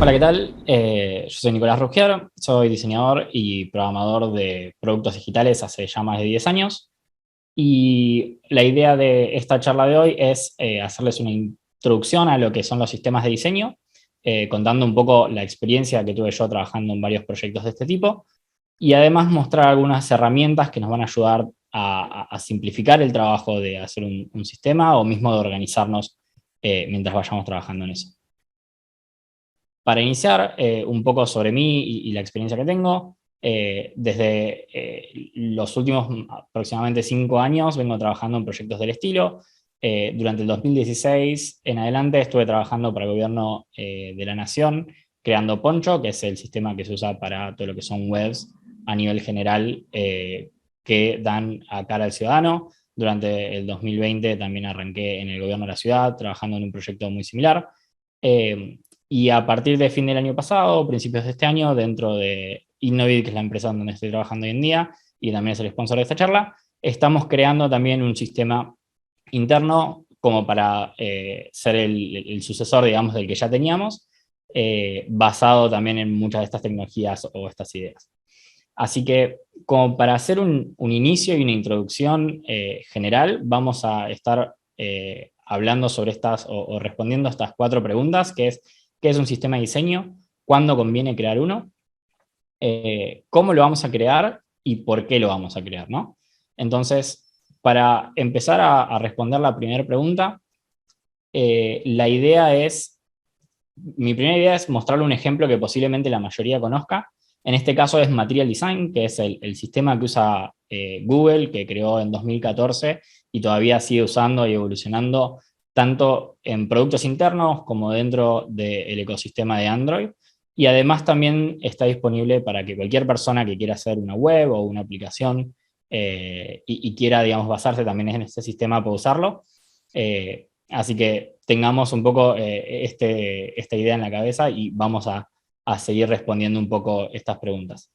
Hola, ¿qué tal? Yo soy Nicolás Rugier, soy diseñador y programador de productos digitales hace ya más de 10 años. Y la idea de esta charla de hoy es hacerles una introducción a lo que son los sistemas de diseño, contando un poco la experiencia que tuve yo trabajando en varios proyectos de este tipo, y además mostrar algunas herramientas que nos van a ayudar a simplificar el trabajo de hacer un sistema o mismo de organizarnos mientras vayamos trabajando en eso. Para iniciar, un poco sobre mí y la experiencia que tengo, desde los últimos aproximadamente 5 años vengo trabajando en proyectos del estilo. Durante el 2016 en adelante estuve trabajando para el gobierno de la nación, creando Poncho, que es el sistema que se usa para todo lo que son webs a nivel general que dan a cara al ciudadano. Durante el 2020 también arranqué en el gobierno de la ciudad, trabajando en un proyecto muy similar. Eh, y a partir de fin del año pasado, principios de este año, dentro de Innovid, que es la empresa donde estoy trabajando hoy en día, y también es el sponsor de esta charla, estamos creando también un sistema interno como para ser el sucesor, digamos, del que ya teníamos, basado también en muchas de estas tecnologías o estas ideas. Así que, como para hacer un inicio y una introducción general, vamos a estar hablando sobre estas o respondiendo a estas 4 preguntas, que es qué es un sistema de diseño, cuándo conviene crear uno, cómo lo vamos a crear y por qué lo vamos a crear, ¿no? Entonces, para empezar a responder la primera pregunta, la idea es, mi primera idea es mostrarle un ejemplo que posiblemente la mayoría conozca. En este caso es Material Design, que es el sistema que usa Google, que creó en 2014 y todavía sigue usando y evolucionando tanto en productos internos como dentro del ecosistema de Android. Y además también está disponible para que cualquier persona que quiera hacer una web o una aplicación y quiera, digamos, basarse también en este sistema puede usarlo. Así que tengamos un poco esta idea en la cabeza y vamos a seguir respondiendo un poco estas preguntas.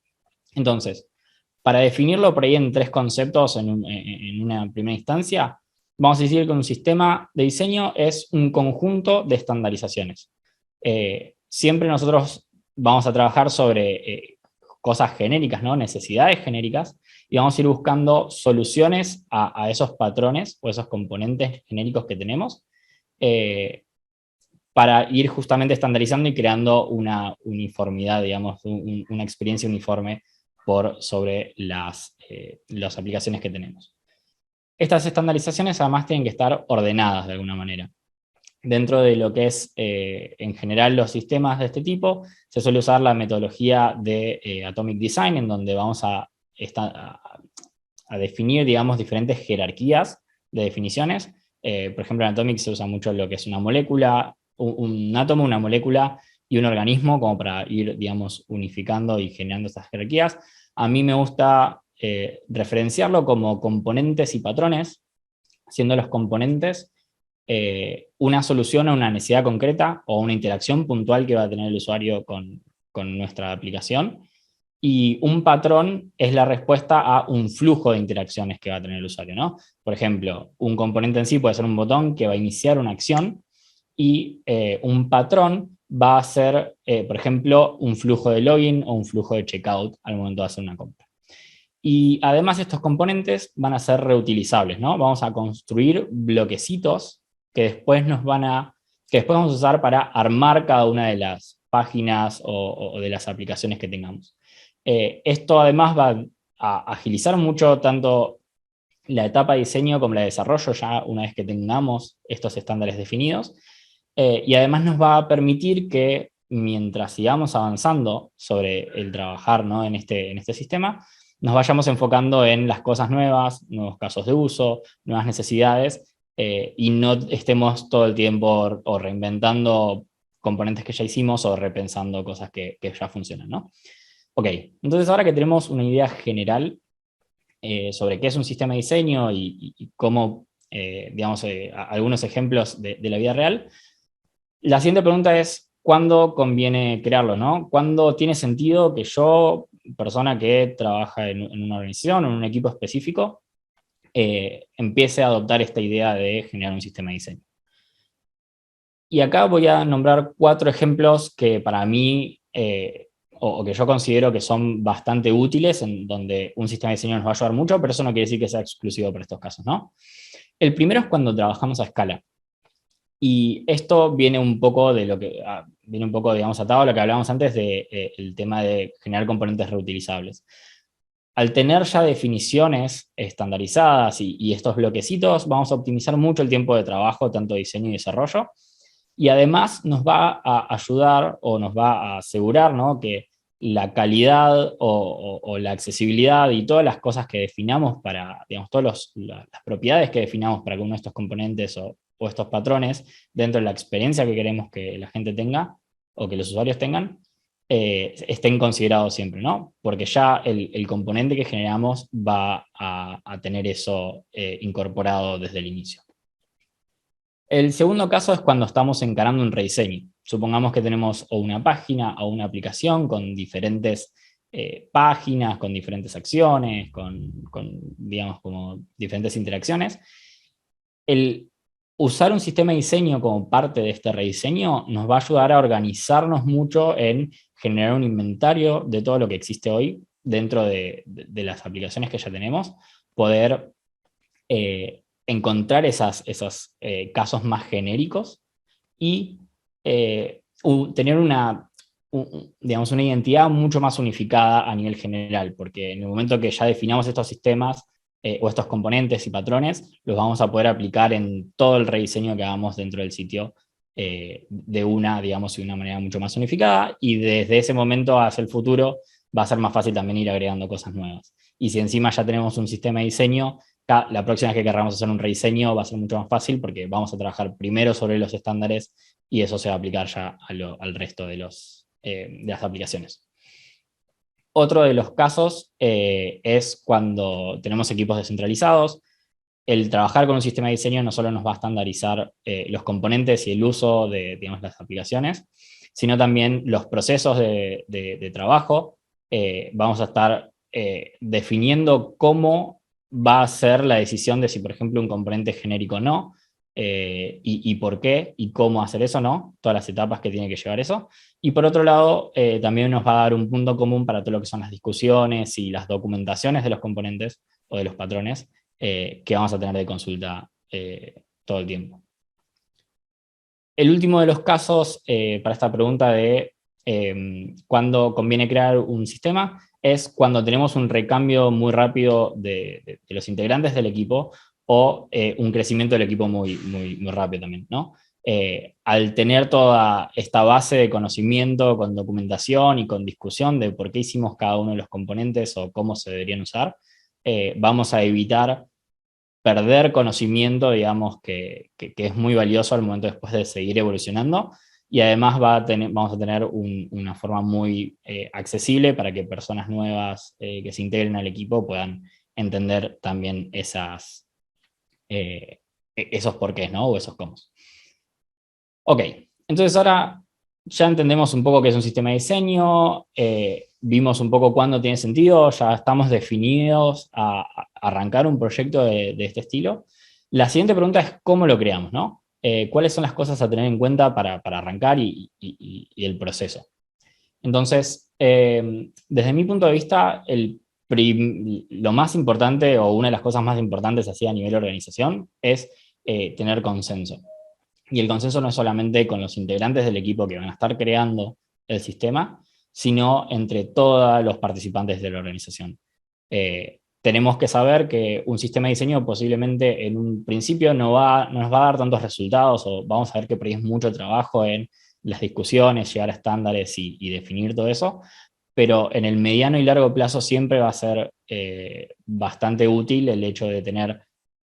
Entonces, para definirlo por ahí en 3 conceptos en una primera instancia, vamos a decir que un sistema de diseño es un conjunto de estandarizaciones. Siempre nosotros vamos a trabajar sobre cosas genéricas, ¿no? Necesidades genéricas, y vamos a ir buscando soluciones a esos patrones o esos componentes genéricos que tenemos eh, para ir justamente estandarizando y creando una uniformidad, digamos, una experiencia uniforme sobre las aplicaciones que tenemos. Estas estandarizaciones además tienen que estar ordenadas de alguna manera. Dentro de lo que es en general los sistemas de este tipo, se suele usar la metodología de Atomic Design, en donde vamos a definir, digamos, diferentes jerarquías de definiciones. Por ejemplo, en Atomic se usa mucho lo que es una molécula, un átomo, una molécula y un organismo, como para ir, digamos, unificando y generando estas jerarquías. A mí me gusta referenciarlo como componentes y patrones, siendo los componentes una solución a una necesidad concreta o una interacción puntual que va a tener el usuario con nuestra aplicación. Y un patrón es la respuesta a un flujo de interacciones que va a tener el usuario, ¿no? Por ejemplo, un componente en sí puede ser un botón que va a iniciar una acción y un patrón va a ser, por ejemplo, un flujo de login o un flujo de checkout al momento de hacer una compra. Y además estos componentes van a ser reutilizables, ¿no? Vamos a construir bloquecitos que después que después vamos a usar para armar cada una de las páginas o de las aplicaciones que tengamos. Esto además va a agilizar mucho tanto la etapa de diseño como la de desarrollo ya una vez que tengamos estos estándares definidos. Y además nos va a permitir que mientras sigamos avanzando sobre el trabajar, ¿no? en este sistema, nos vayamos enfocando en las cosas nuevas, nuevos casos de uso, nuevas necesidades, y no estemos todo el tiempo o reinventando componentes que ya hicimos o repensando cosas que ya funcionan, ¿no? Ok, entonces ahora que tenemos una idea general sobre qué es un sistema de diseño y cómo, digamos, algunos ejemplos de la vida real, la siguiente pregunta es, ¿cuándo conviene crearlo, no? ¿Cuándo tiene sentido que yo, persona que trabaja en una organización o en un equipo específico, empiece a adoptar esta idea de generar un sistema de diseño? Y acá voy a nombrar 4 ejemplos que para mí, o que yo considero que son bastante útiles, en donde un sistema de diseño nos va a ayudar mucho, pero eso no quiere decir que sea exclusivo para estos casos, ¿no? El primero es cuando trabajamos a escala. Y esto viene un poco de lo que, viene un poco, digamos, atado a lo que hablábamos antes de el tema de generar componentes reutilizables. Al tener ya definiciones estandarizadas y estos bloquecitos, vamos a optimizar mucho el tiempo de trabajo, tanto de diseño y desarrollo, y además nos va a ayudar o nos va a asegurar, ¿no?, que la calidad o la accesibilidad y todas las cosas que definamos para, digamos, todas las propiedades que definamos para cada uno de estos componentes o estos patrones dentro de la experiencia que queremos que la gente tenga o que los usuarios tengan, estén considerados siempre, ¿no? Porque ya el componente que generamos va a tener eso incorporado desde el inicio. El segundo caso es cuando estamos encarando un rediseño. Supongamos que tenemos o una página o una aplicación con diferentes páginas, con diferentes acciones, digamos, como diferentes interacciones. El usar un sistema de diseño como parte de este rediseño nos va a ayudar a organizarnos mucho en generar un inventario de todo lo que existe hoy dentro de las aplicaciones que ya tenemos, poder encontrar esos casos más genéricos y tener digamos, una identidad mucho más unificada a nivel general, porque en el momento que ya definamos estos sistemas o estos componentes y patrones, los vamos a poder aplicar en todo el rediseño que hagamos dentro del sitio digamos, de una manera mucho más unificada, y desde ese momento hacia el futuro va a ser más fácil también ir agregando cosas nuevas. Y si encima ya tenemos un sistema de diseño, la próxima vez que queramos hacer un rediseño va a ser mucho más fácil porque vamos a trabajar primero sobre los estándares y eso se va a aplicar ya al resto de las aplicaciones. Otro de los casos es cuando tenemos equipos descentralizados. El trabajar con un sistema de diseño no solo nos va a estandarizar los componentes y el uso de, digamos, las aplicaciones, sino también los procesos de trabajo. Vamos a estar definiendo cómo va a ser la decisión de si, por ejemplo, un componente es genérico o no, y por qué, y cómo hacer eso, ¿no? Todas las etapas que tiene que llevar eso. Y por otro lado, también nos va a dar un punto común para todo lo que son las discusiones y las documentaciones de los componentes o de los patrones que vamos a tener de consulta todo el tiempo. El último de los casos para esta pregunta de cuándo conviene crear un sistema es cuando tenemos un recambio muy rápido de los integrantes del equipo o un crecimiento del equipo muy rápido también, ¿no? Al tener toda esta base de conocimiento con documentación y con discusión de por qué hicimos cada uno de los componentes o cómo se deberían usar, vamos a evitar perder conocimiento, digamos, que es muy valioso al momento después de seguir evolucionando, y además vamos a tener una forma muy accesible para que personas nuevas que se integren al equipo puedan entender también esos porqués, ¿no? O esos cómo. Ok, entonces ahora ya entendemos un poco qué es un sistema de diseño, vimos un poco cuándo tiene sentido, ya estamos definidos a arrancar un proyecto de este estilo. La siguiente pregunta es cómo lo creamos, ¿no? ¿Cuáles son las cosas a tener en cuenta para arrancar y el proceso? Entonces, desde mi punto de vista, lo más importante o una de las cosas más importantes así a nivel de organización es tener consenso. Y el consenso no es solamente con los integrantes del equipo que van a estar creando el sistema, sino entre todos los participantes de la organización. Tenemos que saber que un sistema de diseño posiblemente en un principio no nos va a dar tantos resultados, o vamos a ver que por ahí es mucho trabajo en las discusiones, llegar a estándares y definir todo eso, pero en el mediano y largo plazo siempre va a ser bastante útil el hecho de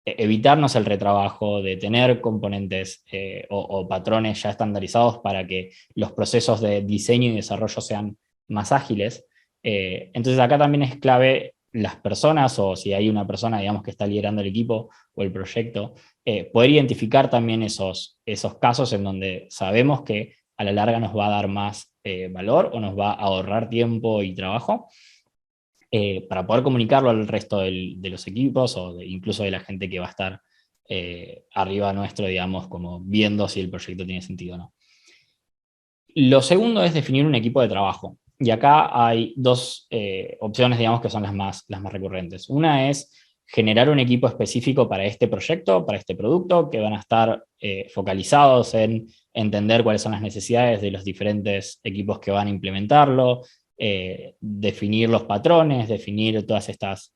evitarnos el retrabajo, de tener componentes o patrones ya estandarizados para que los procesos de diseño y desarrollo sean más ágiles. Entonces acá también es clave las personas, o si hay una persona, digamos, que está liderando el equipo o el proyecto, poder identificar también esos casos en donde sabemos que a la larga nos va a dar más valor o nos va a ahorrar tiempo y trabajo, para poder comunicarlo al resto de los equipos o incluso de la gente que va a estar arriba nuestro, digamos, como viendo si el proyecto tiene sentido o no. Lo segundo es definir un equipo de trabajo. Y acá hay dos opciones, digamos, que son las más recurrentes. Una es generar un equipo específico para este proyecto, para este producto, que van a estar focalizados en entender cuáles son las necesidades de los diferentes equipos que van a implementarlo, definir los patrones, definir todas estas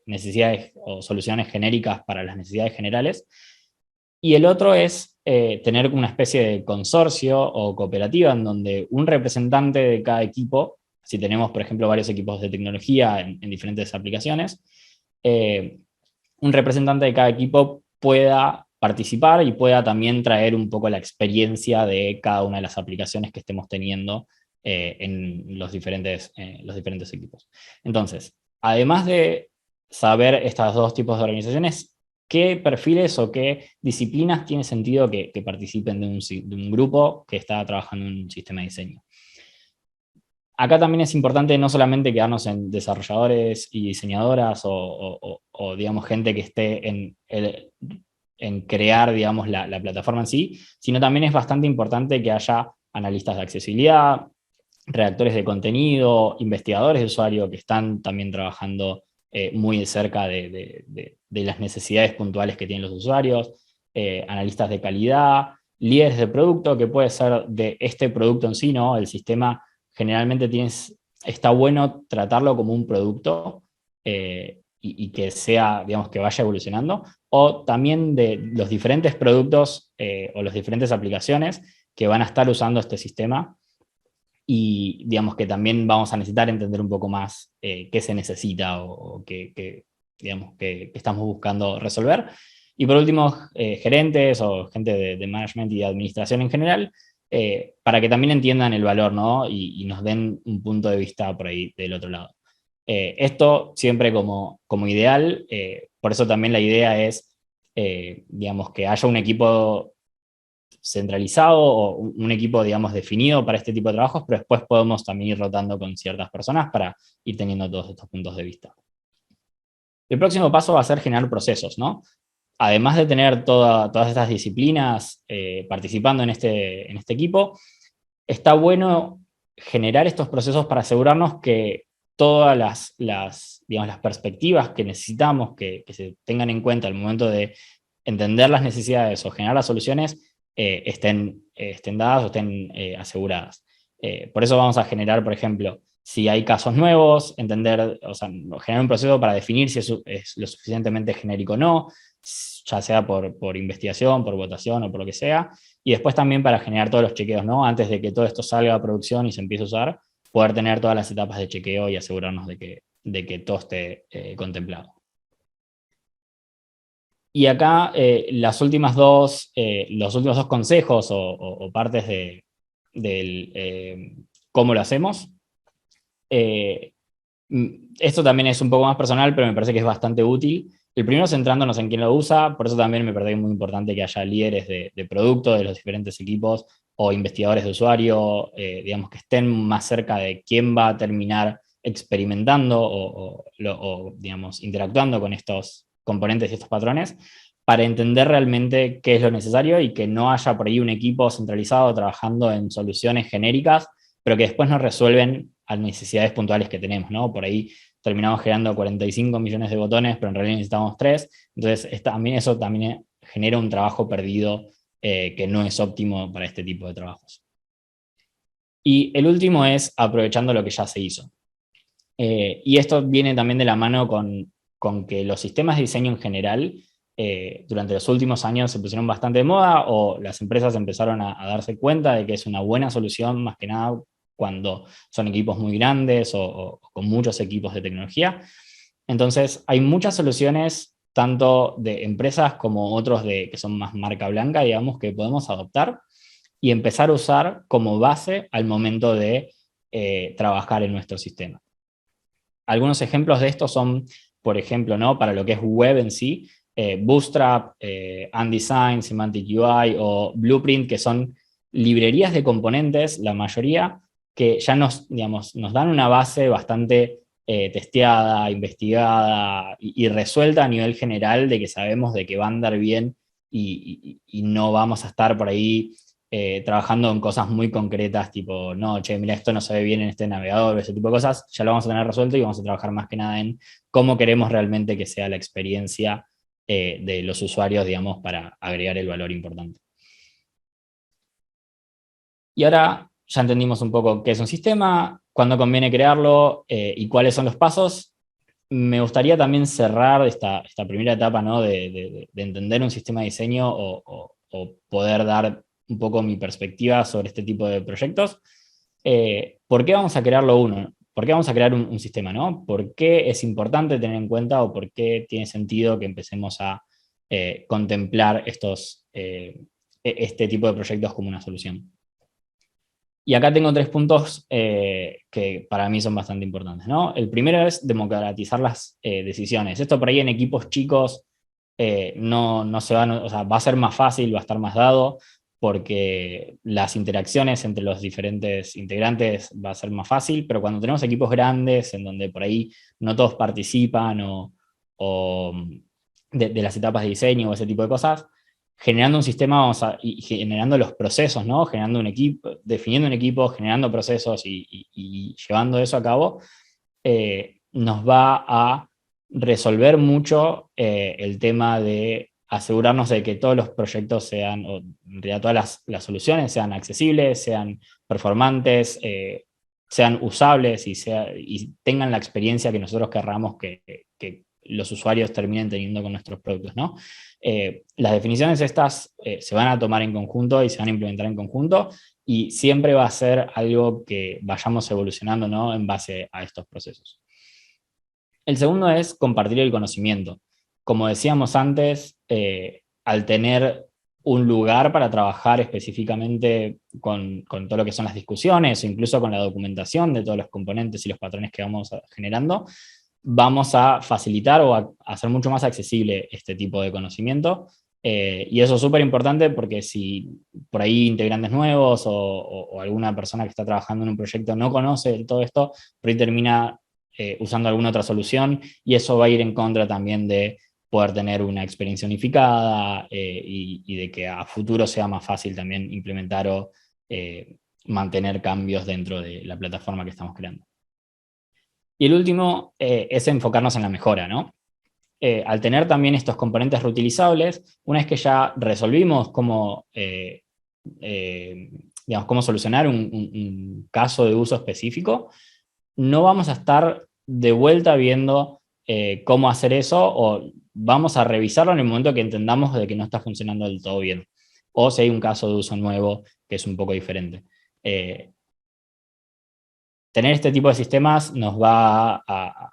necesidades o soluciones genéricas para las necesidades generales. Y el otro es tener una especie de consorcio o cooperativa en donde un representante de cada equipo, si tenemos, por ejemplo, varios equipos de tecnología en diferentes aplicaciones, un representante de cada equipo pueda participar y pueda también traer un poco la experiencia de cada una de las aplicaciones que estemos teniendo en los diferentes equipos. Entonces, además de saber estos dos tipos de organizaciones, ¿qué perfiles o qué disciplinas tiene sentido que participen de un grupo que está trabajando en un sistema de diseño? Acá también es importante no solamente quedarnos en desarrolladores y diseñadoras o digamos, gente que esté en crear, digamos, la plataforma en sí, sino también es bastante importante que haya analistas de accesibilidad, redactores de contenido, investigadores de usuario que están también trabajando muy de cerca de las necesidades puntuales que tienen los usuarios, analistas de calidad, líderes de producto, que puede ser de este producto en sí, ¿no? El sistema generalmente está bueno tratarlo como un producto y que sea, digamos, que vaya evolucionando, o también de los diferentes productos o las diferentes aplicaciones que van a estar usando este sistema y digamos que también vamos a necesitar entender un poco más qué se necesita o digamos, que estamos buscando resolver. Y por último, gerentes o gente de management y de administración en general, para que también entiendan el valor, ¿no? Y nos den un punto de vista por ahí del otro lado. Esto siempre como ideal, por eso también la idea es, digamos, que haya un equipo centralizado o un equipo, digamos, definido para este tipo de trabajos, pero después podemos también ir rotando con ciertas personas para ir teniendo todos estos puntos de vista. El próximo paso va a ser generar procesos, ¿no? Además de tener todas estas disciplinas participando en este equipo, está bueno generar estos procesos para asegurarnos que todas digamos, las perspectivas que necesitamos que se tengan en cuenta al momento de entender las necesidades o generar las soluciones estén dadas o estén aseguradas. Por eso vamos a generar, por ejemplo, si hay casos nuevos, o sea, generar un proceso para definir si es lo suficientemente genérico o no, ya sea por investigación, por votación o por lo que sea, y después también para generar todos los chequeos, ¿no? Antes de que todo esto salga a producción y se empiece a usar, poder tener todas las etapas de chequeo y asegurarnos de que todo esté contemplado. Y acá los últimos dos consejos o partes del cómo lo hacemos. Esto también es un poco más personal, pero me parece que es bastante útil. El primero centrándonos en quién lo usa, por eso también me parece muy importante que haya líderes de producto de los diferentes equipos o investigadores de usuario, digamos, que estén más cerca de quién va a terminar experimentando digamos, interactuando con estos componentes y estos patrones, para entender realmente qué es lo necesario y que no haya por ahí un equipo centralizado trabajando en soluciones genéricas, pero que después no resuelven a necesidades puntuales que tenemos, ¿no? Por ahí terminamos generando 45 millones de botones, pero en realidad necesitamos 3. Entonces, eso también genera un trabajo perdido que no es óptimo para este tipo de trabajos. Y el último es aprovechando lo que ya se hizo. Y esto viene también de la mano con que los sistemas de diseño en general, durante los últimos años se pusieron bastante de moda o las empresas empezaron a darse cuenta de que es una buena solución, más que nada cuando son equipos muy grandes o con muchos equipos de tecnología. Entonces, hay muchas soluciones, tanto de empresas como otros que son más marca blanca, digamos, que podemos adoptar y empezar a usar como base al momento de trabajar en nuestro sistema. Algunos ejemplos de esto son, por ejemplo, ¿no? Para lo que es web en sí, Bootstrap, Undesign, Semantic UI o Blueprint, que son librerías de componentes, la mayoría, que ya digamos, nos dan una base bastante testeada, investigada y resuelta a nivel general, de que sabemos de que va a andar bien y no vamos a estar por ahí trabajando en cosas muy concretas, tipo, no, che, mira, esto no se ve bien en este navegador, ese tipo de cosas. Ya lo vamos a tener resuelto y vamos a trabajar más que nada en cómo queremos realmente que sea la experiencia de los usuarios, digamos, para agregar el valor importante. Y ahora ya entendimos un poco qué es un sistema, cuándo conviene crearlo y cuáles son los pasos. Me gustaría también cerrar esta primera etapa, ¿no? De entender un sistema de diseño o poder dar un poco mi perspectiva sobre este tipo de proyectos. ¿Por qué vamos a crearlo uno? ¿Por qué vamos a crear un sistema, ¿no? ¿Por qué es importante tener en cuenta o por qué tiene sentido que empecemos a contemplar este tipo de proyectos como una solución? Y acá tengo 3 puntos que para mí son bastante importantes, ¿no? El primero es democratizar las decisiones. Esto por ahí en equipos chicos no se van, o sea, va a ser más fácil, va a estar más dado, porque las interacciones entre los diferentes integrantes va a ser más fácil, pero cuando tenemos equipos grandes en donde por ahí no todos participan o de las etapas de diseño o ese tipo de cosas, generando un sistema y generando los procesos, ¿no? Generando un equipo, definiendo un equipo, generando procesos y llevando eso a cabo, nos va a resolver mucho el tema de asegurarnos de que todos los proyectos sean, o en realidad todas las soluciones sean accesibles, sean performantes, sean usables y tengan la experiencia que nosotros querramos que los usuarios terminen teniendo con nuestros productos, ¿no? Las definiciones estas se van a tomar en conjunto y se van a implementar en conjunto y siempre va a ser algo que vayamos evolucionando, ¿no? En base a estos procesos. El segundo es compartir el conocimiento. Como decíamos antes, al tener un lugar para trabajar específicamente con todo lo que son las discusiones o incluso con la documentación de todos los componentes y los patrones que vamos generando, vamos a facilitar o a hacer mucho más accesible este tipo de conocimiento. Y eso es súper importante porque si por ahí integrantes nuevos o alguna persona que está trabajando en un proyecto no conoce todo esto, por ahí termina usando alguna otra solución y eso va a ir en contra también de poder tener una experiencia unificada y de que a futuro sea más fácil también implementar o mantener cambios dentro de la plataforma que estamos creando. Y el último es enfocarnos en la mejora, ¿no? Al tener también estos componentes reutilizables, una vez que ya resolvimos digamos, cómo solucionar un caso de uso específico, no vamos a estar de vuelta viendo cómo hacer eso o vamos a revisarlo en el momento que entendamos de que no está funcionando del todo bien. O si hay un caso de uso nuevo que es un poco diferente. Tener este tipo de sistemas nos va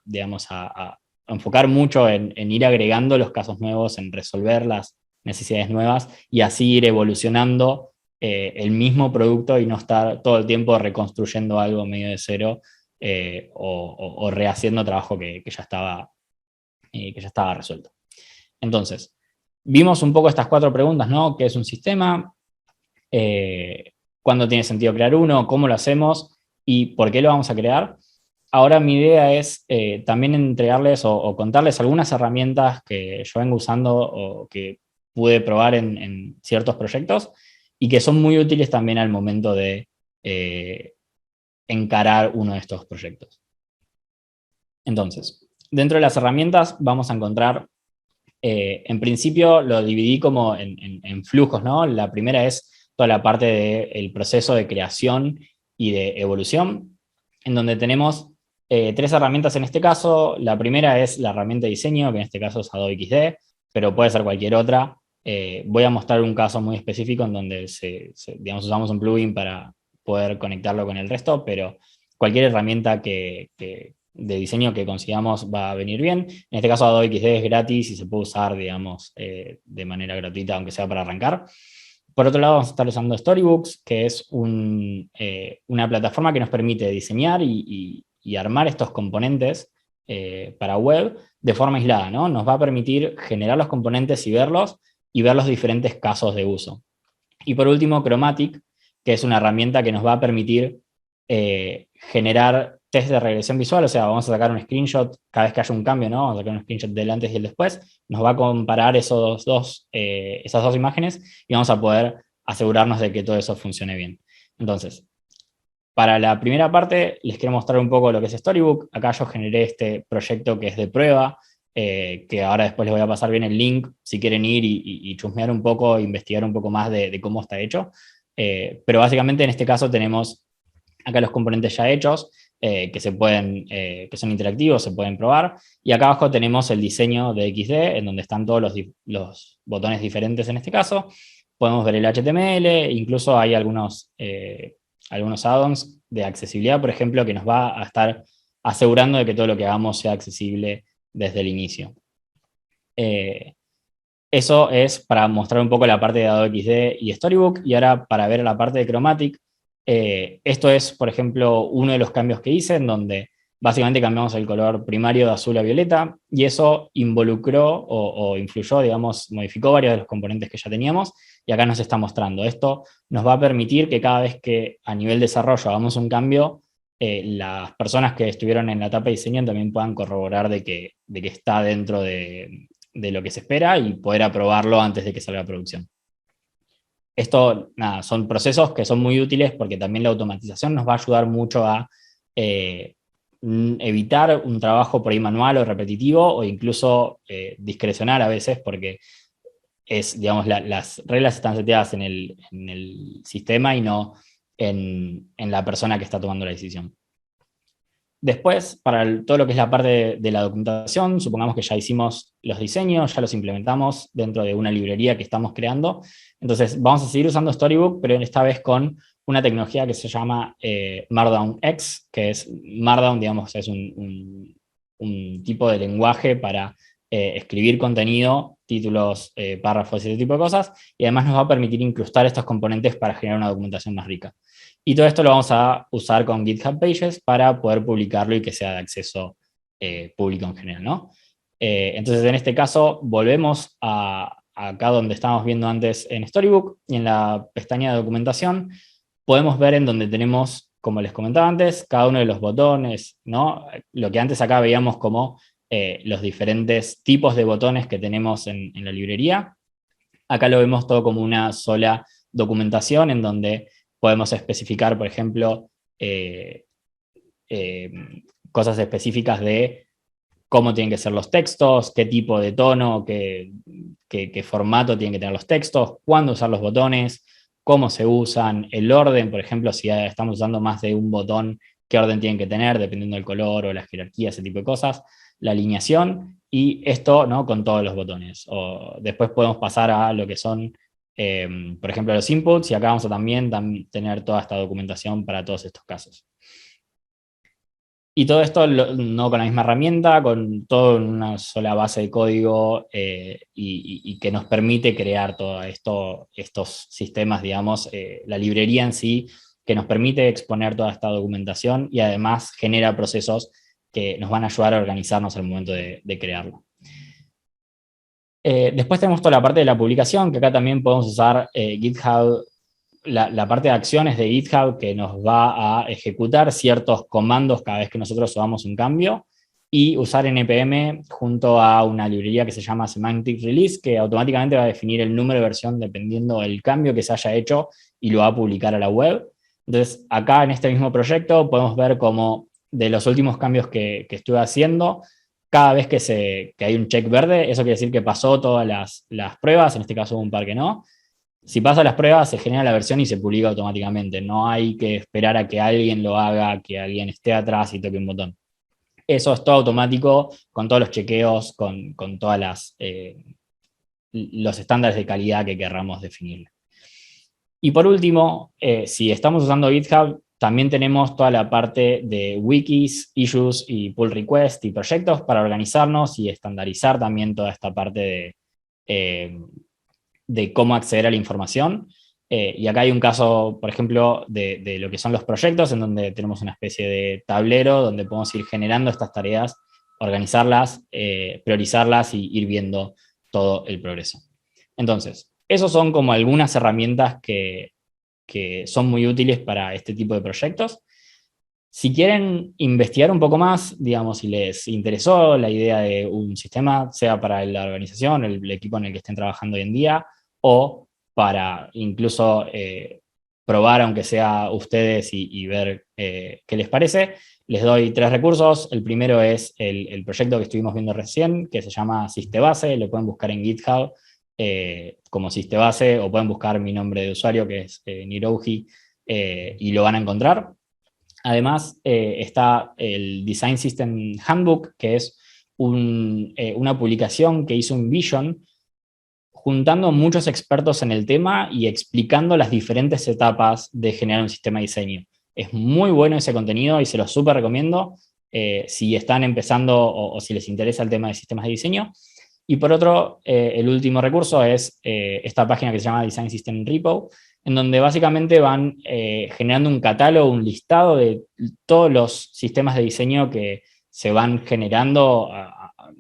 digamos, a enfocar mucho en ir agregando los casos nuevos, en resolver las necesidades nuevas y así ir evolucionando el mismo producto y no estar todo el tiempo reconstruyendo algo medio de cero o rehaciendo trabajo que ya estaba resuelto. Entonces, vimos un poco estas 4 preguntas, ¿no? ¿Qué es un sistema? ¿Cuándo tiene sentido crear uno? ¿Cómo lo hacemos? ¿Y por qué lo vamos a crear? Ahora mi idea es también entregarles o contarles algunas herramientas que yo vengo usando o que pude probar en ciertos proyectos y que son muy útiles también al momento de encarar uno de estos proyectos. Entonces, dentro de las herramientas vamos a encontrar, en principio lo dividí como en flujos, ¿no? La primera es toda la parte del proceso de creación y de evolución, en donde tenemos 3 herramientas en este caso. La primera es la herramienta de diseño, que en este caso es Adobe XD, pero puede ser cualquier otra. Voy a mostrar un caso muy específico en donde digamos, usamos un plugin para poder conectarlo con el resto, pero cualquier herramienta de diseño que consigamos va a venir bien. En este caso Adobe XD es gratis y se puede usar, digamos, de manera gratuita, aunque sea para arrancar. Por otro lado, vamos a estar usando Storybooks, que es una plataforma que nos permite diseñar y armar estos componentes para web de forma aislada, ¿no? Nos va a permitir generar los componentes y ver los diferentes casos de uso. Y por último, Chromatic, que es una herramienta que nos va a permitir generar test de regresión visual, o sea, vamos a sacar un screenshot cada vez que haya un cambio, ¿no? Vamos a sacar un screenshot del antes y el después, nos va a comparar esas dos imágenes y vamos a poder asegurarnos de que todo eso funcione bien. Entonces, para la primera parte, les quiero mostrar un poco lo que es Storybook. Acá yo generé este proyecto que es de prueba, que ahora después les voy a pasar bien el link, si quieren ir y chusmear un poco, investigar un poco más de cómo está hecho. Pero básicamente en este caso tenemos acá los componentes ya hechos, que son interactivos, se pueden probar. Y acá abajo tenemos el diseño de XD, en donde están todos los botones diferentes en este caso. Podemos ver el HTML, incluso hay algunos add-ons de accesibilidad, por ejemplo, que nos va a estar asegurando de que todo lo que hagamos sea accesible desde el inicio. Eso es para mostrar un poco la parte de Adobe XD y Storybook, y ahora para ver la parte de Chromatic. Esto es, por ejemplo, uno de los cambios que hice, en donde básicamente cambiamos el color primario de azul a violeta, y eso involucró o influyó, digamos, modificó varios de los componentes que ya teníamos, y acá nos está mostrando. Esto nos va a permitir que cada vez que a nivel desarrollo hagamos un cambio, las personas que estuvieron en la etapa de diseño también puedan corroborar de que está dentro de lo que se espera y poder aprobarlo antes de que salga a producción. Esto, nada, son procesos que son muy útiles porque también la automatización nos va a ayudar mucho a evitar un trabajo por ahí manual o repetitivo o incluso discrecional a veces, porque digamos, las reglas están seteadas en el sistema y no en la persona que está tomando la decisión. Después, para todo lo que es la parte de la documentación, supongamos que ya hicimos los diseños, ya los implementamos dentro de una librería que estamos creando. Entonces, vamos a seguir usando Storybook, pero esta vez con una tecnología que se llama Markdown X, que es Markdown, digamos, es un tipo de lenguaje para escribir contenido, títulos, párrafos y ese tipo de cosas, y además nos va a permitir incrustar estos componentes para generar una documentación más rica. Y todo esto lo vamos a usar con GitHub Pages para poder publicarlo y que sea de acceso público en general, ¿no? Entonces, en este caso, volvemos a acá donde estábamos viendo antes en Storybook, y en la pestaña de documentación podemos ver en donde tenemos, como les comentaba antes, cada uno de los botones, ¿no? Lo que antes acá veíamos como los diferentes tipos de botones que tenemos en la librería. Acá lo vemos todo como una sola documentación en donde podemos especificar, por ejemplo, eh, eh, cosas específicas de cómo tienen que ser los textos, qué tipo de tono, qué formato tienen que tener los textos, cuándo usar los botones, cómo se usan, el orden, por ejemplo, si estamos usando más de un botón, qué orden tienen que tener, dependiendo del color o la jerarquía, ese tipo de cosas, la alineación, y esto, ¿no?, con todos los botones. O después podemos pasar a lo que son, por ejemplo, los inputs, y acá vamos a también tener toda esta documentación para todos estos casos. Y todo esto no con la misma herramienta, con todo en una sola base de código y que nos permite crear todos estos sistemas, digamos, la librería en sí, que nos permite exponer toda esta documentación y además genera procesos que nos van a ayudar a organizarnos al momento de crearlo. Después tenemos toda la parte de la publicación, que acá también podemos usar GitHub, la parte de acciones de GitHub, que nos va a ejecutar ciertos comandos cada vez que nosotros subamos un cambio, y usar NPM junto a una librería que se llama Semantic Release, que automáticamente va a definir el número de versión dependiendo del cambio que se haya hecho y lo va a publicar a la web. Entonces, acá en este mismo proyecto podemos ver cómo de los últimos cambios que estuve haciendo, cada vez que hay un check verde, eso quiere decir que pasó todas las pruebas, en este caso hubo un par que no. Si pasa las pruebas, se genera la versión y se publica automáticamente. No hay que esperar a que alguien lo haga, que alguien esté atrás y toque un botón. Eso es todo automático, con todos los chequeos, con todas los estándares de calidad que querramos definir. Y por último, si estamos usando GitHub, también tenemos toda la parte de wikis, issues y pull requests y proyectos para organizarnos y estandarizar también toda esta parte de cómo acceder a la información. Y acá hay un caso, por ejemplo, de lo que son los proyectos, en donde tenemos una especie de tablero donde podemos ir generando estas tareas, organizarlas, priorizarlas y ir viendo todo el progreso. Entonces, esos son como algunas herramientas que son muy útiles para este tipo de proyectos. Si quieren investigar un poco más, digamos, si les interesó la idea de un sistema, sea para la organización, el equipo en el que estén trabajando hoy en día, o para incluso probar, aunque sea ustedes, y ver qué les parece, les doy 3 recursos. El primero es el proyecto que estuvimos viendo recién, que se llama Sistebase. Lo pueden buscar en GitHub como Sistebase, o pueden buscar mi nombre de usuario, que es Nirouji, y lo van a encontrar. Además, está el Design System Handbook, que es una publicación que hizo Envision, juntando muchos expertos en el tema y explicando las diferentes etapas de generar un sistema de diseño. Es muy bueno ese contenido y se lo súper recomiendo si están empezando o si les interesa el tema de sistemas de diseño. Y por otro, el último recurso es esta página que se llama Design System Repo, en donde básicamente van generando un catálogo, un listado de todos los sistemas de diseño que se van generando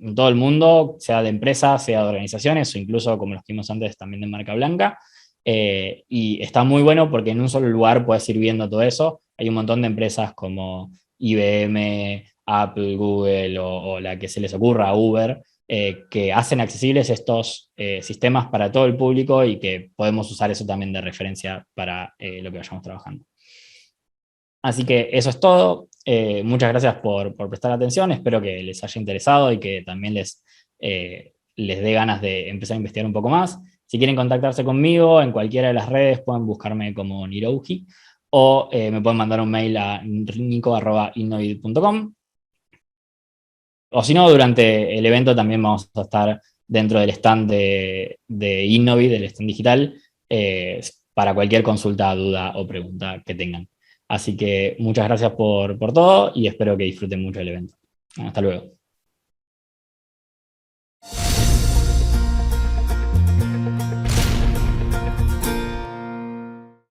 en todo el mundo, sea de empresas, sea de organizaciones, o incluso, como los que vimos antes, también de marca blanca. Y está muy bueno porque en un solo lugar puedes ir viendo todo eso. Hay un montón de empresas como IBM, Apple, Google o la que se les ocurra, Uber, que hacen accesibles estos sistemas para todo el público y que podemos usar eso también de referencia para lo que vayamos trabajando. Así que eso es todo. Muchas gracias por prestar atención. Espero que les haya interesado y que también les dé ganas de empezar a investigar un poco más. Si quieren contactarse conmigo en cualquiera de las redes, pueden buscarme como Nirouji o me pueden mandar un mail a nico@innovid.com. O si no, durante el evento también vamos a estar dentro del stand de Innovid, del stand digital, para cualquier consulta, duda o pregunta que tengan. Así que muchas gracias por todo y espero que disfruten mucho del evento. Hasta luego.